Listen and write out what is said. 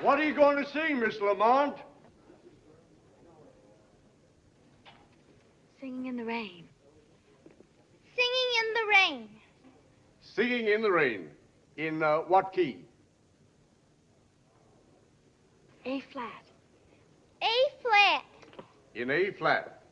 What are you going to sing, Miss Lamont? Singing in the Rain. Singing in the Rain. Singing in the Rain. In what key? A flat. A flat. In A flat.